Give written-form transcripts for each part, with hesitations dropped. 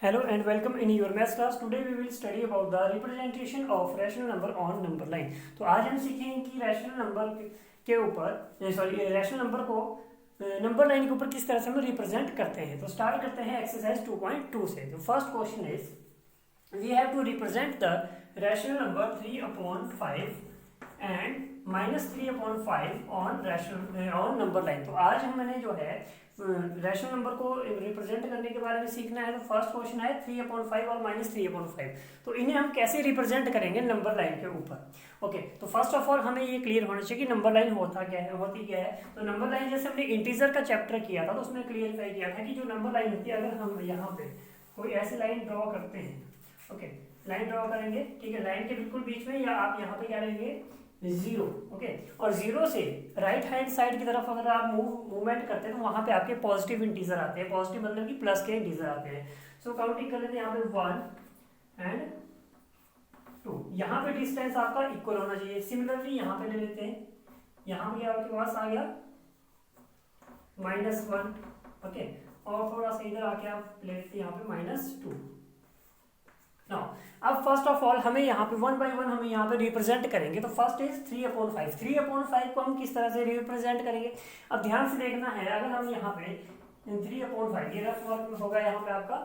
Hello and welcome in your maths class. Today we will study about the representation of rational number on number line. तो आज हम सीखेंगे कि rational number के ऊपर rational number को नंबर लाइन के ऊपर किस तरह से हम रिप्रेजेंट करते हैं। तो स्टार्ट करते हैं एक्सरसाइज 2.2 से। तो first question is we have to represent the rational number 3/5 and -3/5 on number line. तो आज हमने जो है रैशनल नंबर को रिप्रेजेंट करने के बारे में सीखना है। तो फर्स्ट क्वेश्चन है 3/5 और -3/5। तो इन्हें हम कैसे रिप्रेजेंट करेंगे नंबर लाइन के ऊपर। ओके, तो फर्स्ट ऑफ ऑल हमें ये क्लियर होना चाहिए कि नंबर लाइन होती क्या है। तो नंबर लाइन जैसे हमने इंटीजर का चैप्टर किया था तो उसमें क्लियरफाई किया था कि जो नंबर लाइन होती है, अगर हम यहाँ पे कोई ऐसी लाइन ड्रॉ करते हैं, ओके लाइन ड्रॉ करेंगे, ठीक है, लाइन के बिल्कुल बीच में या आप यहाँ पे क्या लेंगे 0, ओके, और 0 से राइट हैंड साइड की तरफ अगर आप मूवमेंट करते हैं तो वहां पे आपके पॉजिटिव इंटीजर आते हैं। पॉजिटिव मतलब कि प्लस के इंटीजर आते हैं। सो काउंटिंग कर लेते हैं यहाँ पे 1 एंड 2। यहाँ पे डिस्टेंस आपका इक्वल होना चाहिए। सिमिलरली यहाँ पे ले लेते हैं, यहाँ पे आपके पास आ गया -1, ओके, और थोड़ा सा इधर आके आप ले लेते हैं यहाँ पे -2। नाउ अब फर्स्ट ऑफ ऑल हमें यहाँ पे 1 बाई 1 हमें यहाँ पे रिप्रेजेंट करेंगे। तो फर्स्ट इज 3/5। 3/5 को हम किस तरह से रिप्रेजेंट करेंगे, अब ध्यान से देखना है। अगर हम यहाँ पे 3/5, ये रफ वर्क में होगा यहाँ पे आपका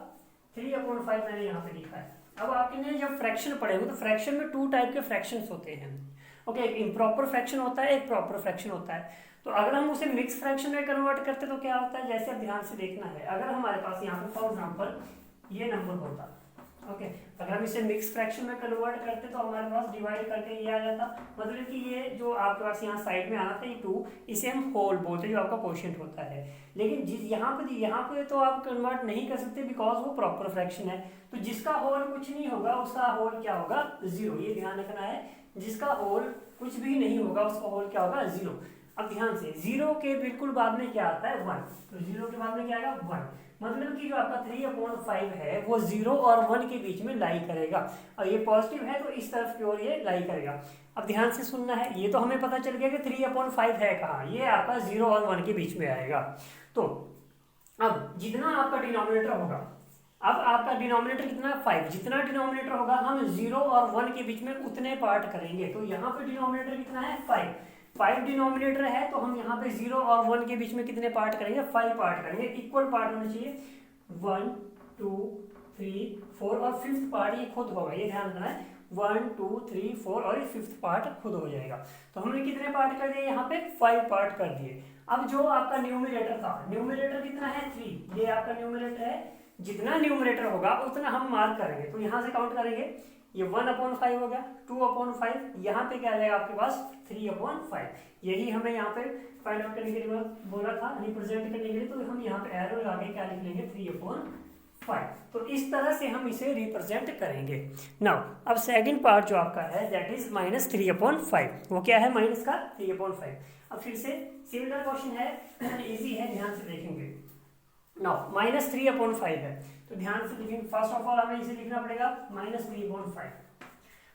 3/5 मैंने यहाँ पे लिखा है। अब आपने जब फ्रैक्शन पढ़ेंगे तो फ्रैक्शन में 2 टाइप के फ्रैक्शंस होते हैं, ओके, एक इम्प्रॉपर फ्रैक्शन होता है, एक प्रॉपर फ्रैक्शन होता है। तो अगर हम उसे मिक्स फ्रैक्शन में कन्वर्ट करते तो क्या होता है, जैसे अब ध्यान से देखना है। अगर हमारे पास यहाँ पे फॉर एग्जाम्पल ये नंबर होता, ओके, अगर हम इसे मिक्स फ्रैक्शन में कन्वर्ट करते तो हमारे पास डिवाइड करके ये आ जाता। मतलब कि ये जो आपके पास यहाँ साइड में आना था ये 2, इसे हम होल बोलते हैं, जो आपका क्वोशिएंट होता है। लेकिन यहाँ पे तो आप कन्वर्ट नहीं कर सकते बिकॉज वो प्रॉपर फ्रैक्शन है। तो जिसका होल कुछ नहीं होगा उसका होल क्या होगा 0। ये ध्यान रखना है, जिसका होल कुछ भी नहीं होगा उसका होल क्या होगा 0। अब ध्यान से 0 के बिल्कुल बाद में क्या आता है 1। तो 0 के बाद में क्या आएगा 1। मतलब कि जो आपका 3/5 है वो 0 और 1 के बीच में लाई करेगा। और ये पॉजिटिव है तो इस तरफ की ओर ये लाई करेगा। अब ध्यान से सुनना है, ये तो हमें पता चल गया कि 3/5 है कहाँ, ये आपका 0 और 1 के बीच में आएगा। तो अब जितना आपका डिनोमिनेटर होगा, अब आपका डिनोमिनेटर कितना 5, जितना डिनोमिनेटर होगा हम 0 और 1 के बीच में उतने पार्ट करेंगे। तो यहाँ पे डिनोमिनेटर कितना है 5 डिनोमिनेटर है, तो हम यहाँ पे 0 और 1 के बीच में कितने पार्ट करेंगे 5 पार्ट करेंगे। इक्वल पार्ट होने चाहिए 1 2 3 4 और 5th पार्ट ये खुद होगा, ये ध्यान रखना है। 1 2 3 4 और ये 5th पार्ट खुद हो जाएगा। तो हमने कितने पार्ट कर दिए यहाँ पे 5 पार्ट कर दिए। अब जो आपका न्यूमरेटर था, न्यूमरेटर कितना है 3, ये आपका न्यूमरेटर है। जितना न्यूमरेटर होगा उतना हम मार्क करेंगे। तो यहाँ से काउंट करेंगे, ये 1/5 हो गया, 2/5, यहाँ पे क्या आ जाएगा आपके पास 3/5। यही हमें यहाँ पे फाइंड आउट करने के लिए बोला था, रिप्रेजेंट करने के लिए। तो हम यहाँ पे एरो लगा के क्या लिख लेंगे 3/5। तो इस तरह से हम इसे रिप्रेजेंट करेंगे। नाउ अब सेकंड पार्ट जो आपका है दैट इज -3/5। वो क्या है माइनस का 3/5। अब फिर से सिमिलर क्वेश्चन है, इजी है, ध्यान से देखेंगे। नाउ -3/5 है तो ध्यान से लिखेंगे। फर्स्ट ऑफ ऑल हमें इसे लिखना पड़ेगा -3/5,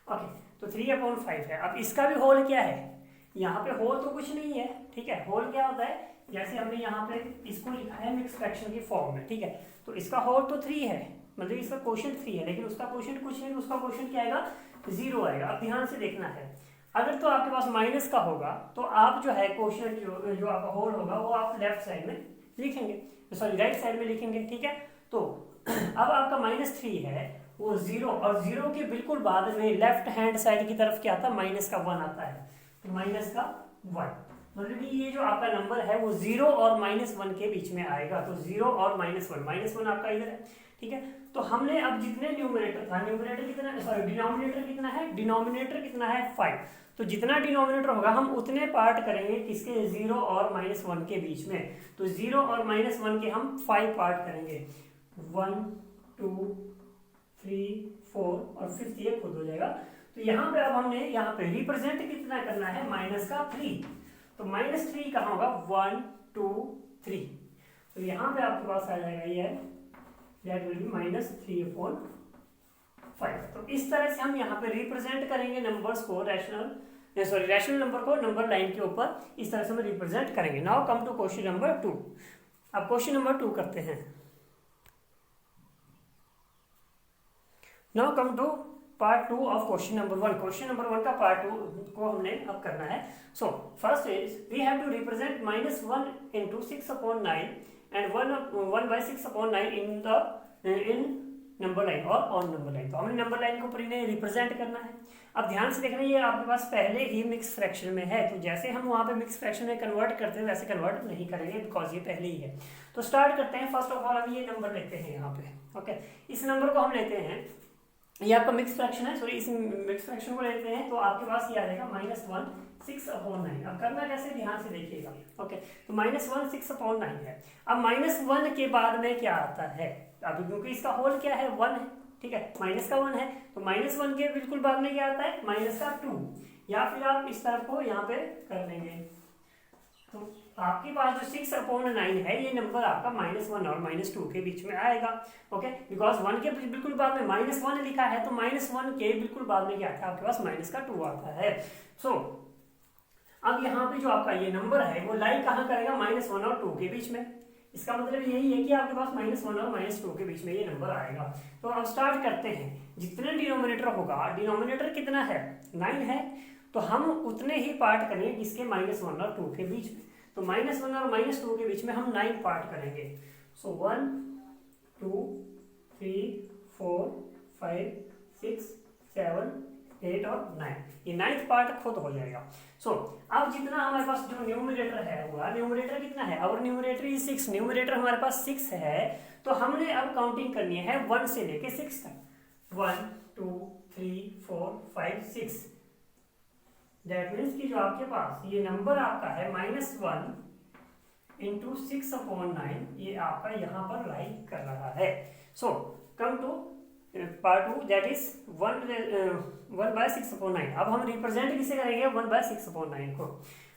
ओके। तो 3/5 है। अब इसका भी होल क्या है, यहाँ पे होल तो कुछ नहीं है, ठीक है। होल क्या होता है, जैसे हमने यहाँ पे इसको लिखा है मिक्स फ्रैक्शन की फॉर्म में, ठीक है। तो इसका होल तो 3 है, मतलब इसका क्वोशिएंट 3 है, लेकिन उसका क्वोशिएंट कुछ नहीं, उसका क्वोशिएंट क्या आएगा 0 आएगा। अब ध्यान से देखना है, अगर तो आपके पास माइनस का होगा तो आप जो है क्वोशिएंट जो आपका होल होगा वो आप लेफ्ट साइड में लिखेंगे, सॉरी राइट साइड में लिखेंगे, ठीक है। तो अब आपका -3 है वो 0, और 0 के बिल्कुल बाद में लेफ्ट हैंड साइड की तरफ क्या आता है -1 आता है। तो -1 मतलब कि ये जो आपका नंबर है वो 0 और -1 के बीच में आएगा। तो 0 और -1 आपका इधर है, ठीक है। तो हमने अब जितने न्यूमरेटर था, न्यूमरेटर कितना, सॉरी डिनोमिनेटर कितना है, डिनोमिनेटर कितना है 5। तो जितना डिनोमिनेटर होगा हम उतने पार्ट करेंगे किसके 0 और -1 के बीच में। तो 0 और -1 के हम 5 पार्ट करेंगे, 1 2 3 4 और 5th ये खुद हो जाएगा। तो यहाँ पे अब हमने यहाँ पे रिप्रेजेंट कितना करना है -3। तो -3 कहाँ होगा 1 2 3। तो यहाँ पे आपके पास आ जाएगा ये दैट विल बी -3/5। तो इस तरह से हम यहाँ पे रिप्रेजेंट करेंगे नंबर्स को, रैशनल नंबर को नंबर लाइन के ऊपर इस तरह से हम रिप्रेजेंट करेंगे। Now come to question number 2। अब क्वेश्चन नंबर 2 करते हैं। Now come to part 2 of question number 1। Question number 1 का पार्ट 2 को हमने अब करना है। So first is we have to represent -1 into 6/9 and 1/6/9 in number line और ऑन नंबर लाइन। तो हमने नंबर लाइन को रिप्रेजेंट करना है। अब ध्यान से देखना, ये आपके पास पहले ही मिक्स फ्रैक्शन में है, तो जैसे हम वहाँ पे मिक्स फ्रैक्शन में कन्वर्ट करते हैं वैसे कन्वर्ट नहीं करेंगे बिकॉज ये पहले ही है। तो स्टार्ट करते हैं। फर्स्ट ऑफ ऑल हम ये नंबर लेते हैं यहाँ पे। ओके, इस नंबर को हम लेते हैं, ये आपका मिक्स फ्रैक्शन है, सॉरी इस मिक्स फ्रैक्शन को लेते हैं, तो आपके पास ये आ जाएगा -1 6/9। अब करना कैसे, ध्यान से देखिएगा। ओके, तो -1 6/9 है। अब -1 के बाद में क्या आता है, अभी क्योंकि इसका होल क्या है 1 है, ठीक है, माइनस का 1 है, तो -1 के बिल्कुल बाद में क्या आता है -2, या फिर आप इस तरफ को यहाँ पे कर लेंगे। तो आपके पास जो 6/9 है ये नंबर आपका -1 और -2 के बीच में आएगा। ओके, बिकॉज 1 के बिल्कुल बाद में -1 लिखा है, तो -1 के बिल्कुल बाद में क्या आता है आपके पास -2 आता है। सो अब यहाँ पे जो आपका ये नंबर है वो लाई कहाँ करेगा, -1 और 2 के बीच में। इसका मतलब यही है कि आपके पास -1 और -2 के बीच में ये नंबर आएगा। तो अब स्टार्ट करते हैं। जितने डिनोमिनेटर होगा, डिनोमिनेटर कितना है 9 है, तो हम उतने ही पार्ट करेंगे जिसके -1 और 2 के बीच में। तो -1 और -2 के बीच में हम 9 पार्ट करेंगे। सो 1 2 3 4 5 6 7 8 और 9, ये 9th पार्ट खुद हो जाएगा। सो अब जितना हमारे पास जो न्यूमरेटर है हुआ, न्यूमरेटर कितना है, और न्यूमरेटर इज 6, न्यूमरेटर हमारे पास 6 है, तो हमने अब काउंटिंग करनी है 1 से लेके 6 तक। 1 2 3 4 5 6। दैट मीन्स कि जो आपके पास ये नंबर आपका है -1 इंटू 6/9, ये आपका यहाँ पर लाई कर रहा है। So come to part 2, that is 1/6/9। अब हम रिप्रेजेंट किसे करेंगे 1/6/9 को।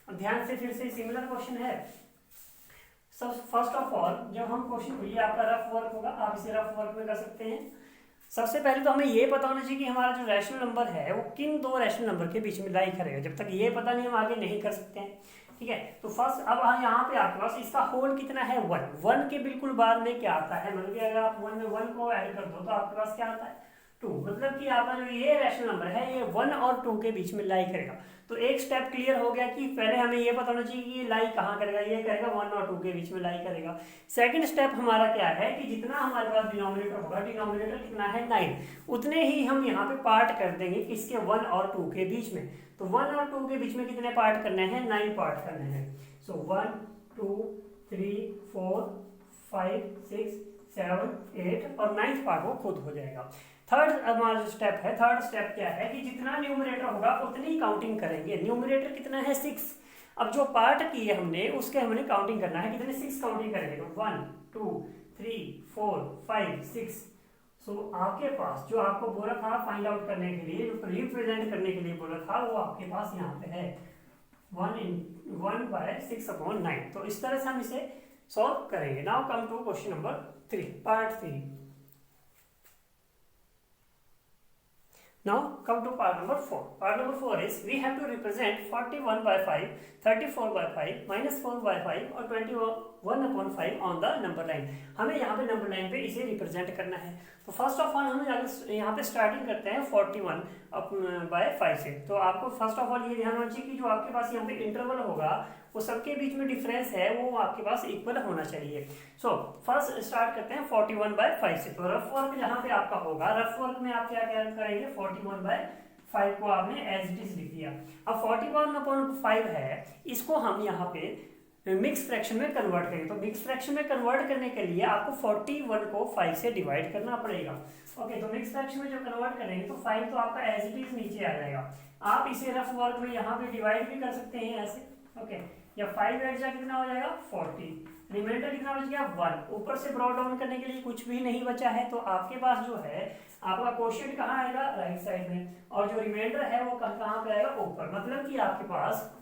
अब ध्यान से फिर से सिमिलर क्वेश्चन है। फर्स्ट ऑफ ऑल जब हम क्वेश्चन, ये आपका रफ वर्क होगा, आप इसे रफ वर्क में कर सकते हैं। सबसे पहले तो हमें ये पता होना चाहिए कि हमारा जो रैशनल नंबर है वो किन दो रैशनल नंबर के बीच में लाई करेगा। जब तक ये पता नहीं हम आगे नहीं कर सकते हैं, ठीक है। तो फर्स्ट अब यहाँ पे आपके पास इसका होल कितना है 1 के बिल्कुल बाद में क्या आता है, मतलब कि अगर आप 1 में 1 को ऐड कर दो तो आपके पास क्या आता है 2, मतलब कि आपका जो ये रैशनल नंबर है ये 1 और 2 के बीच में लाई करेगा। तो एक स्टेप क्लियर हो गया कि पहले हमें ये पता होना चाहिए कि ये लाई कहाँ करेगा, ये करेगा 1 और 2 के बीच में लाई करेगा। सेकंड स्टेप हमारा क्या है कि जितना हमारे पास डिनोमिनेटर होगा, डिनोमिनेटर कितना है 9, उतने ही हम यहाँ पे पार्ट कर देंगे किसके 1 और 2 के बीच में। तो 1 और 2 के बीच में कितने पार्ट करने हैं, 9 पार्ट करने हैं। सो 1 2 3 4 5 6 7 8 और 9th पार्ट वो खुद हो जाएगा। थर्ड हमारा जो स्टेप है, थर्ड स्टेप क्या है कि जितना न्यूमरेटर होगा उतनी काउंटिंग करेंगे। न्यूमरेटर कितना है 6, अब जो पार्ट किए हमने उसके हमने काउंटिंग करना है, कितने 6 काउंटिंग करेंगे। तो 1 2 3 4 5 6। सो आपके पास जो आपको बोला था फाइंड आउट करने के लिए, जो रिप्रेजेंट करने के लिए बोला था, वो आपके पास यहाँ पे है 1/6/9। तो इस तरह से हम इसे सॉल्व करेंगे। Now come to question number 3, part 3। Now come to part number 4. Part number 4 is we have to represent 41/5, 34/5, -4/5 और 21/5 on the number line. हमें यहाँ पे नंबर लाइन पे इसे रिप्रेजेंट करना है। तो फर्स्ट ऑफ ऑल हम यहाँ पे स्टार्टिंग करते हैं 41/5 से। तो आपको फर्स्ट ऑफ ऑल ये ध्यान होना चाहिए कि जो आपके पास यहाँ पे इंटरवल होगा वो सबके बीच में डिफरेंस है वो आपके पास इक्वल होना चाहिए। सो फर्स्ट स्टार्ट करते हैं 41/5 से। तो रफ वर्क जहाँ पे आपका होगा, रफ वर्क में आप क्या करेंगे 41/5 को आपने एज इट इज लिख दिया। अब 41/5 है, इसको हम यहाँ पे मिक्स फ्रैक्शन में कन्वर्ट करेंगे। तो मिक्स फ्रैक्शन में कन्वर्ट करने के लिए आपको 41 को 5 से डिवाइड करना पड़ेगा। ओके, तो मिक्स फ्रैक्शन में जो कन्वर्ट करेंगे तो 5 तो आपका एज इट इज नीचे आ जाएगा। आप इसे रफ वर्क में यहाँ पे डिवाइड भी कर सकते हैं ऐसे। ओके, या 5 एट जा कितना हो जाएगा 40, रिमाइंडर कितना बच गया 1। ऊपर से ब्रॉड डाउन करने के लिए कुछ भी नहीं बचा है, तो आपके पास जो है आपका क्वोशिएंट कहाँ आएगा राइट साइड में, और जो रिमाइंडर है वो कहाँ पे आएगा ऊपर। मतलब कि आपके पास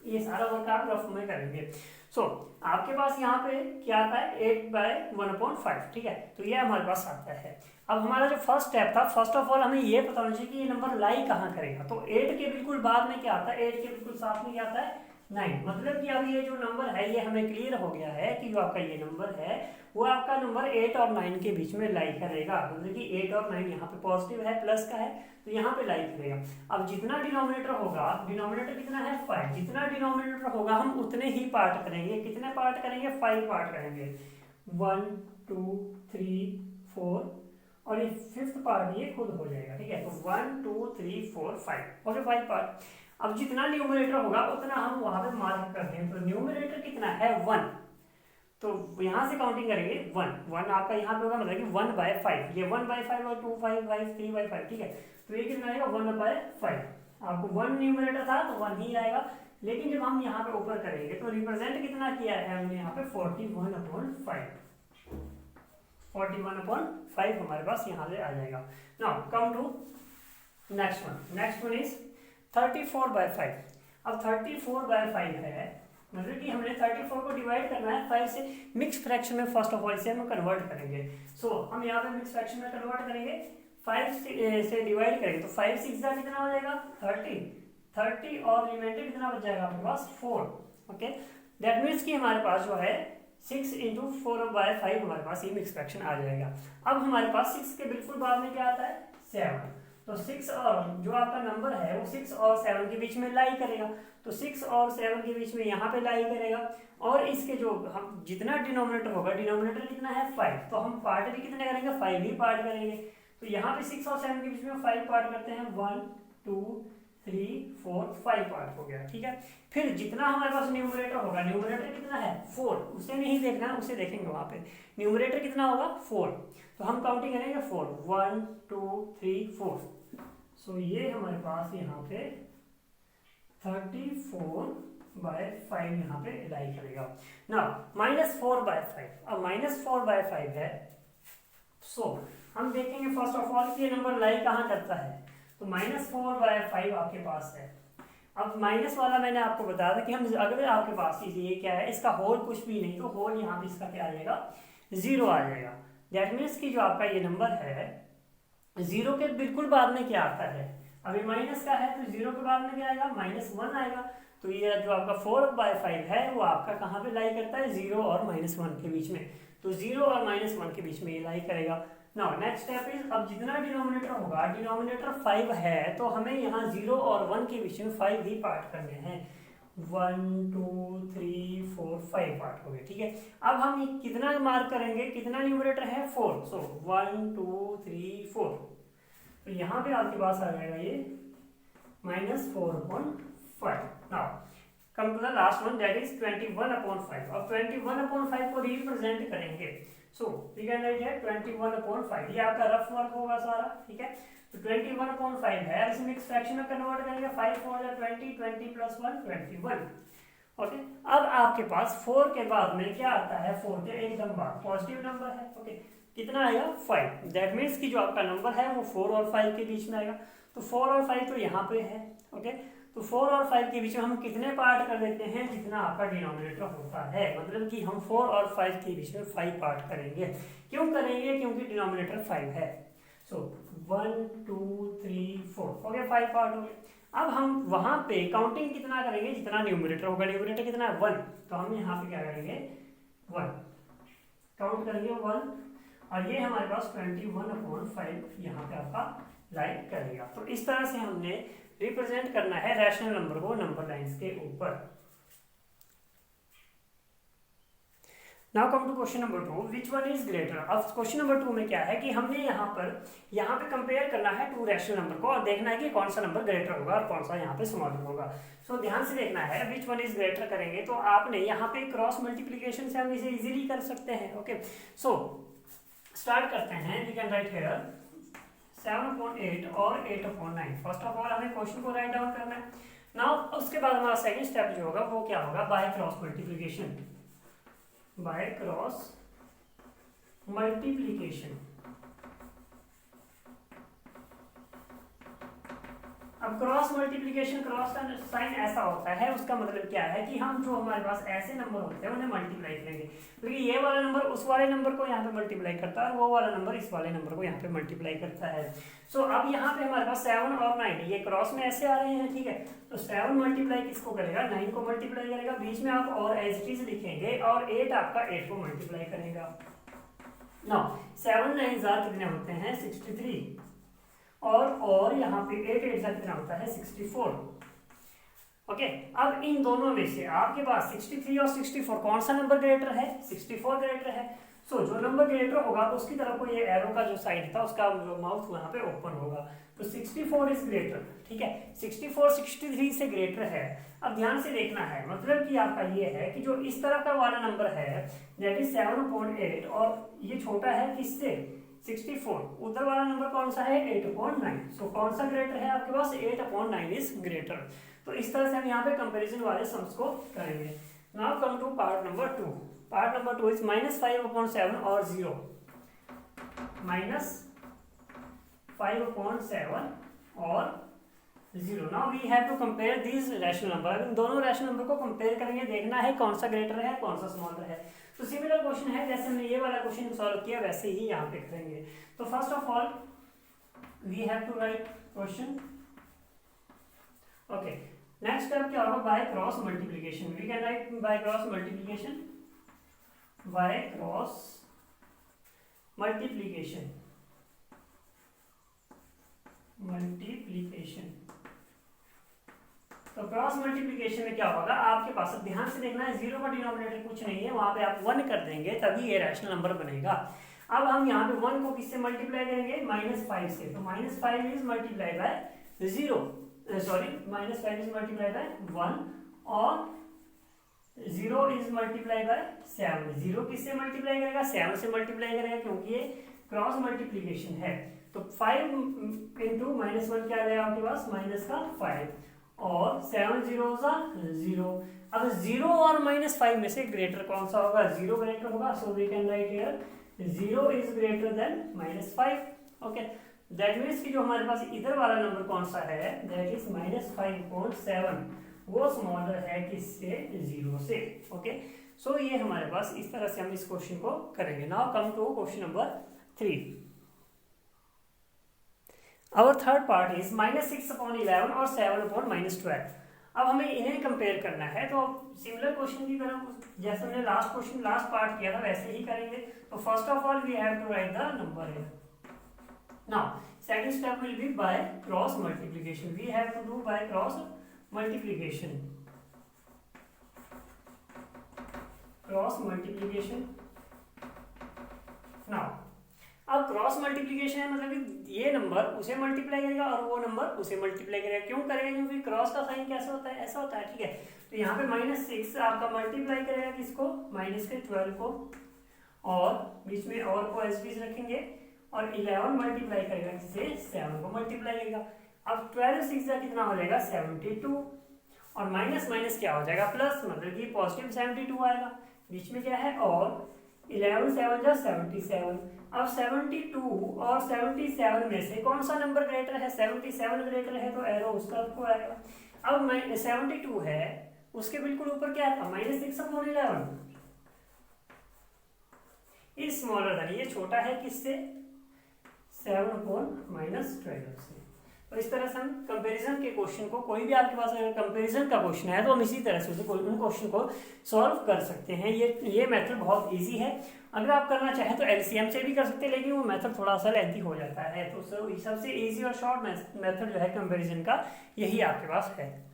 ये सारा वर्क आप रफ में करेंगे। सो आपके पास यहाँ पे क्या आता है 8/1/5, ठीक है। तो ये हमारे पास आता है। अब हमारा जो फर्स्ट स्टेप था, फर्स्ट ऑफ ऑल हमें ये पता होना चाहिए कि ये नंबर लाई कहाँ करेगा। तो 8 के बिल्कुल बाद में क्या आता है, 8 के बिल्कुल साथ में क्या आता है 9। मतलब कि अब ये जो नंबर है ये हमें क्लियर हो गया है कि जो आपका ये नंबर है वो आपका नंबर 8 और 9 के बीच में लाई करेगा। मतलब कि 8 और 9 यहाँ पे पॉजिटिव है, प्लस का है, तो यहाँ पे लाई करेगा। अब जितना डिनोमिनेटर होगा, डिनोमिनेटर कितना है 5, जितना डिनोमिनेटर होगा हम उतने ही पार्ट करेंगे। कितने पार्ट करेंगे? 5 पार्ट करेंगे। 1 2 3 4 और ये 5th पार्ट ये खुद हो जाएगा। ठीक है, तो 1 2 3 4 5 ओके, 5 पार्ट। अब जितना न्यूमरेटर होगा उतना हम वहां पे मार्क करते हैं। तो न्यूमरेटर कितना है 1, तो यहां से काउंटिंग करेंगे 1 आपका यहाँ पे होगा, मतलब कि 1/5। ये 1/5 और 2/5 3/5। ठीक है, तो ये कितना आएगा 1/5। आपको 1 न्यूमरेटर था तो 1 ही आएगा। लेकिन जब हम यहाँ पे ऊपर करेंगे तो रिप्रेजेंट कितना किया है हमने यहाँ पे 41/5। 41/5 हमारे पास यहाँ से आ जाएगा। Now come to next one. Next one is 34/5। अब 34/5 है, मतलब कि हमने 34 को डिवाइड करना है 5 से। मिक्स फ्रैक्शन में फर्स्ट ऑफ ऑल इसे हम कन्वर्ट करेंगे। हम यहाँ पे मिक्स फ्रैक्शन में कन्वर्ट करेंगे, 5 से डिवाइड करेंगे तो 5 6 का कितना हो जाएगा 30 और रिमाइंडर कितना बच जाएगा आपके पास 4। ओके, दैट मीन्स कि हमारे पास जो है 6 × 4/5 हमारे पास ये मिक्स फ्रैक्शन आ जाएगा। अब हमारे पास 6 के बिल्कुल बाद में क्या आता है 7। तो 6 और जो आपका नंबर है वो 6 और 7 के बीच में लाई करेगा। तो 6 और 7 के बीच में यहाँ पे लाई करेगा। और इसके जो हम जितना डिनोमिनेटर होगा, डिनोमिनेटर कितना है 5, तो हम पार्ट भी कितने करेंगे 5 ही पार्ट करेंगे। तो यहाँ पे 6 और 7 के बीच में 5 पार्ट करते हैं, 1 2 3 4 5 पार्ट हो गया। ठीक है, फिर जितना हमारे पास न्यूमरेटर होगा, न्यूमरेटर कितना है 4, उसे नहीं देखना, उसे देखेंगे वहां पे। न्यूमरेटर कितना होगा 4, तो हम काउंटिंग करेंगे 4 1 2 3 4। सो ये हमारे पास यहाँ पे 34/5 यहाँ पे लाई करेगा ना। -4/5, अब -4/5 है। सो हम देखेंगे फर्स्ट ऑफ ऑल कि ये नंबर लाई कहाँ करता है। तो -4/5 आपके पास है। अब माइनस वाला मैंने आपको बताया था कि हम अगर आपके पास ये क्या है, इसका होल कुछ भी नहीं, तो होल यहाँ पे इसका क्या आ जाएगा 0 आ जाएगा। दैट मीन्स कि जो आपका ये नंबर है 0 के बिल्कुल बाद में क्या आता है, अभी माइनस का है तो 0 के बाद में क्या आएगा -1 आएगा। तो ये जो आपका 4/5 है वो आपका कहाँ पे लाई करता है 0 और -1 के बीच में। तो 0 और -1 के बीच में ये लाई करेगा। नाउ नेक्स्ट स्टेप इज, अब जितना डिनोमिनेटर होगा, डिनोमिनेटर 5 है तो हमें यहाँ 0 और 1 के बीच में 5 ही पार्ट करने हैं। 1 2 3 4 5 पार्ट हो गए। ठीक है, अब हम कितना मार्क करेंगे, कितना न्यूमरेटर है 4। सो 1 2 3 4, तो यहाँ पे आपके पास आ जाएगा ये -4/5। Now come to the last one, that is 21/5। अब 21/5 को रिप्रेजेंट करेंगे। सो वी कैन राइट है 21/5, ये आपका रफ वर्क होगा सारा। ठीक है, तो 21/5 है। अब इसे मिक्स फ्रैक्शन में कन्वर्ट करेंगे, 5 4 20, 20 + 1 21। ओके, अब आपके पास 4 के बाद में क्या आता है, 4 के एकदम बाद पॉजिटिव नंबर है। ओके, कितना आएगा 5। दैट मीन्स कि जो आपका नंबर है वो 4 और 5 के बीच में आएगा। तो 4 और 5 तो यहाँ पे है। ओके, तो 4 और 5 के बीच में हम कितने पार्ट कर देते हैं, जितना आपका डिनोमिनेटर होता है। मतलब कि हम 4 और 5 के बीच में 5 पार्ट करेंगे। क्यों करेंगे, क्योंकि डिनोमिनेटर 5 है। सो 1 2 3 4 हो गया, 5 पार्ट हो गए। अब हम वहां पे काउंटिंग कितना करेंगे, जितना न्यूमरेटर होगा। न्यूमरेटर कितना है 1, तो हम यहाँ पे क्या करेंगे 1 काउंट करेंगे 1, और ये हमारे पास 21/5 यहाँ पे आपका लाइक करेगा। तो इस तरह से हमने रिप्रेजेंट करना है रैशनल नंबर को नंबर लाइंस के ऊपर। Now come to question number 2, which one is greater. अब क्वेश्चन नंबर 2 में क्या है कि हमने यहाँ पे कंपेयर करना है 2 रैशनल नंबर को और देखना है कि कौन सा नंबर ग्रेटर होगा और कौन सा यहाँ पे स्मॉलर होगा। सो ध्यान से देखना है, विच वन इज ग्रेटर करेंगे तो आपने यहाँ पे क्रॉस मल्टीप्लीकेशन से हम इसे इजीली कर सकते हैं। ओके, सो स्टार्ट करते हैं। वी कैन राइट हियर 7/8 और 8/9। फर्स्ट ऑफ ऑल हमें क्वेश्चन को राइट डाउन करना है। नाउ उसके बाद हमारा सेकंड स्टेप जो होगा वो क्या होगा, by cross multiplication. By cross multiplication. अब अब क्रॉस मल्टीप्लिकेशन, क्रॉस का साइन ऐसा होता है, उसका मतलब क्या है कि हम जो हमारे पास ऐसे नंबर होते हैं उन्हें मल्टीप्लाई करेंगे, क्योंकि ये वाला नंबर उस वाले नंबर को यहाँ पे मल्टीप्लाई करता है और वो वाला नंबर इस वाले नंबर को यहाँ पे मल्टीप्लाई करता है। सो अब यहाँ पे हमारे पास 7 और 9 ये क्रॉस में ऐसे आ रहे हैं, ठीक है। तो 7 मल्टीप्लाई किसको करेगा, 9 को मल्टीप्लाई करेगा, बीच में आप और एज इट इज लिखेंगे और 8 आपका 8 को मल्टीप्लाई करेगा। नाउ 7 9 कितने होते हैं 63, और यहाँ पे 8 8 कितना होता है 64। ओके, अब इन दोनों में से आपके पास 63 और 64 कौन सा नंबर ग्रेटर है, 64 ग्रेटर है। सो जो नंबर ग्रेटर होगा उसकी तरफ को ये एरो का जो साइड था उसका जो माउथ वहां पे ओपन होगा, तो 64 इज ग्रेटर, ठीक है। 64 63 से ग्रेटर है। अब ध्यान से देखना है, मतलब कि आपका ये है कि जो इस तरफ का वाला नंबर है दैट इज 7/8 और ये छोटा है किससे 64, उधर वाला नंबर कौन सा है 8/9। सो कौन सा ग्रेटर है आपके पास 8/9 इज ग्रेटर। तो इस तरह से हम यहाँ पे कंपैरिजन वाले सम्स को करेंगे। Now come to part number 2। Part number 2 इज -5/7 और 0, -5/7 और 0। Now we have to compare these rational number. अब इन दोनों रैशनल नंबर को कंपेयर करेंगे, देखना है कौन सा ग्रेटर है कौन सा स्मॉलर है। तो सिमिलर क्वेश्चन है, जैसे हमने ये वाला क्वेश्चन सॉल्व किया वैसे ही यहाँ पे करेंगे। तो first of all we have to write question. Okay, next step क्या होगा, by cross multiplication. We can write by cross multiplication, by cross multiplication, तो क्रॉस मल्टीप्लिकेशन में क्या होगा आपके पास, अब ध्यान से देखना है, 0 का डिनोमिनेटर कुछ नहीं है, वहां पे आप 1 कर देंगे तभी ये रैशनल नंबर बनेगा। अब हम यहाँ पे 1 को किससे मल्टीप्लाई करेंगे, -5 से। तो -5 is multiply by 0, sorry -5 is multiply by 1 और 0 इज मल्टीप्लाई बाय 7। 0 किससे मल्टीप्लाई करेगा, 7 से मल्टीप्लाई करेगा, क्योंकि ये क्रॉस मल्टीप्लिकेशन है। तो 5 इंटू -1 क्या आ जाएगा आपके पास, -5 और 7 0 0। अब 0 और -5 में से ग्रेटर कौन सा होगा, 0 ग्रेटर होगा। So we can write here 0 is greater than -5। Okay, that means कि जो हमारे पास इधर वाला नंबर कौन सा है दैट इज -5/7, वो स्मॉलर है किससे, 0 से। ओके, सो ये हमारे पास इस तरह से हम इस क्वेश्चन को करेंगे। Now come to question number 3। Our third part is -6/11 और 7/-12। अब हमें इन्हें कंपेयर करना है, तो सिमिलर क्वेश्चन की तरह जैसे हमने लास्ट पार्ट किया था वैसे ही करेंगे। तो first of all we have to write the number here. Now second step will be by cross multiplication. We have to do by cross multiplication, cross multiplication. Now अब क्रॉस मल्टीप्लिकेशन है, मतलब ये नंबर उसे multiply करेगा और वो number उसे multiply करेगा। क्यों करेगा, क्योंकि क्रॉस का साइन कैसा होता है, ऐसा होता है, ठीक है। तो यहाँ पे -6 आपका मल्टीप्लाई करेगा किसको, -12 को, और बीच में और को एज रखेंगे, और 11 मल्टीप्लाई करेगा किससे, 7 को मल्टीप्लाई करेगा। अब 12 6 कितना हो जाएगा 72, और माइनस माइनस क्या हो जाएगा प्लस, मतलब कि पॉजिटिव 72 आएगा। बीच में क्या है और 11 7 जा 77। अब 72 और 77 में से कौन सा नंबर ग्रेटर है, 77 ग्रेटर है, तो एरो उस तरफ को आएगा। अब 72 है, उसके बिल्कुल ऊपर क्या था -6/11 इज स्मॉलर देन, ये छोटा है किससे, 7/-12 से। तो इस तरह से हम कंपैरिजन के क्वेश्चन को, कोई भी आपके पास अगर कंपैरिजन का क्वेश्चन है तो हम इसी तरह से उन क्वेश्चन को सॉल्व कर सकते हैं। ये मेथड बहुत इजी है। अगर आप करना चाहें तो एलसीएम से भी कर सकते हैं, लेकिन वो मेथड थोड़ा सा लेंथी हो जाता है। तो सबसे इजी और शॉर्ट मेथड जो है कंपैरिजन का, यही आपके पास है।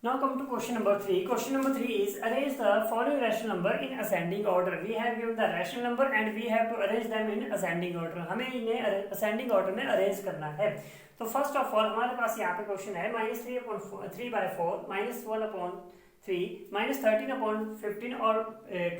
Now come to question number 3. Question number 3 is arrange the following rational number in ascending order. We have given the rational number and we have to arrange them in ascending order. हमें इन्हें ascending order में arrange करना है। तो first of all हमारे पास यहाँ पे question है -3/4, -1/3, -13/15 और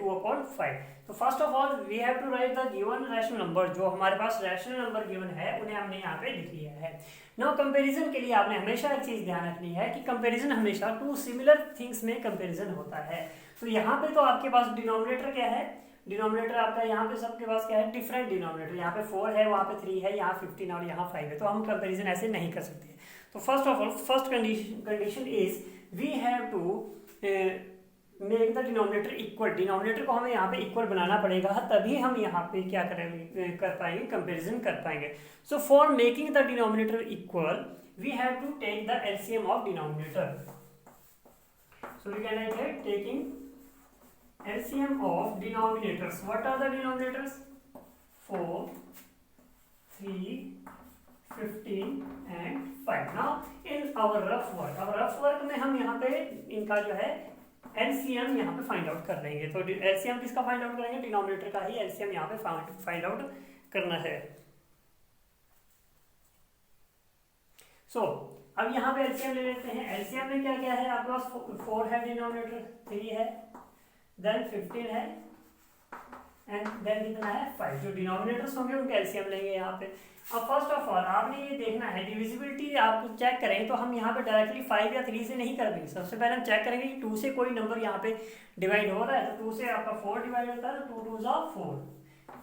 2/5। तो first of all we have to write the given rational number. जो हमारे पास रैशनल नंबर गिवन है उन्हें हमने यहाँ पे लिख लिया है। नाउ कंपैरिजन के लिए आपने हमेशा एक चीज ध्यान रखनी है कि कंपैरिजन हमेशा 2 सिमिलर थिंग्स में कंपैरिजन होता है। तो यहाँ पे तो आपके पास डिनोमिनेटर क्या है, डिनोमिनेटर आपका यहाँ पे सबके पास क्या है, डिफरेंट डिनोमिनेटर, यहाँ पे 4 है, वहाँ पे 3 है, यहाँ 15 और यहाँ 5 है, तो हम कंपेरिजन ऐसे नहीं कर सकते। तो first of all first condition is we have to make the denominator equal, denominator को हमें यहाँ पे इक्वल बनाना पड़ेगा, तभी हम यहाँ पे क्या करेंगे, कर पाएंगे, कंपेरिजन कर पाएंगे। So for making the denominator equal we have to take the LCM of denominator. So we can write taking LCM of denominators. What are the denominators? 4, 3, 15 and 5. Now in our rough work में हम यहाँ पे इनका जो है LCM यहाँ पे find out कर लेंगे। तो LCM किसका फाइंड आउट करेंगे, डिनोमिनेटर का ही LCM यहाँ पे फाइंड आउट करना है। सो अब यहाँ पे LCM ले लेते हैं। LCM में क्या क्या है आपके पास, 4 है डिनोमिनेटर, 3 है, देन 15 है एंड देन कितना है 5। जो डिनोमिनेटर्स होंगे उनके एलसीएम लेंगे यहाँ पे। अब फर्स्ट ऑफ ऑल आपने ये देखना है डिविजिबिलिटी आप चेक करेंगे तो हम यहाँ पे डायरेक्टली 5 या 3 से नहीं कर पाएंगे। सबसे पहले हम चेक करेंगे कि 2 से कोई नंबर यहाँ पे डिवाइड हो रहा है, तो 2 से आपका 4 डिवाइड होता है, तो 2 2 जा 4।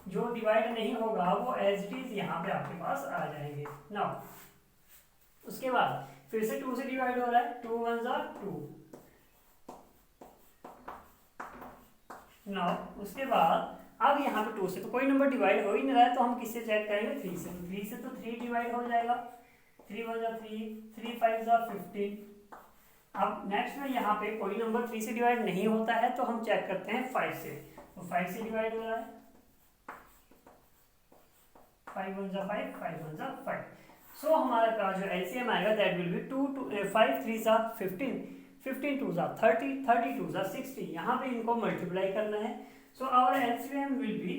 जो डिवाइड नहीं होगा वो एज इट इज यहाँ पे आपके पास आ जाएंगे। नाउ उसके बाद फिर से 2 से डिवाइड हो रहा है, 2 1 जा 2। नाउ उसके बाद अब यहाँ पे 2 से तो कोई नंबर डिवाइड हो ही नहीं रहा है, तो हम किससे चेक करेंगे, 3 से। 3 से तो 3 डिवाइड हो जाएगा, 3 1 जा 3, 3 5 जा 15। अब नेक्स्ट में यहाँ पे कोई नंबर 3 से डिवाइड नहीं होता है, तो हम चेक करते हैं 5 से। तो 5 से डिवाइड हो रहा है, 5 1 जा 5, 5 1 जा 5। सो हमारे पास जो एलसीएम आएगा दैट विल बी 5 3 जा 15, 15 2 जा 30, 30 2 जा 60। यहाँ पे इनको मल्टीप्लाई करना है। So our LCM will be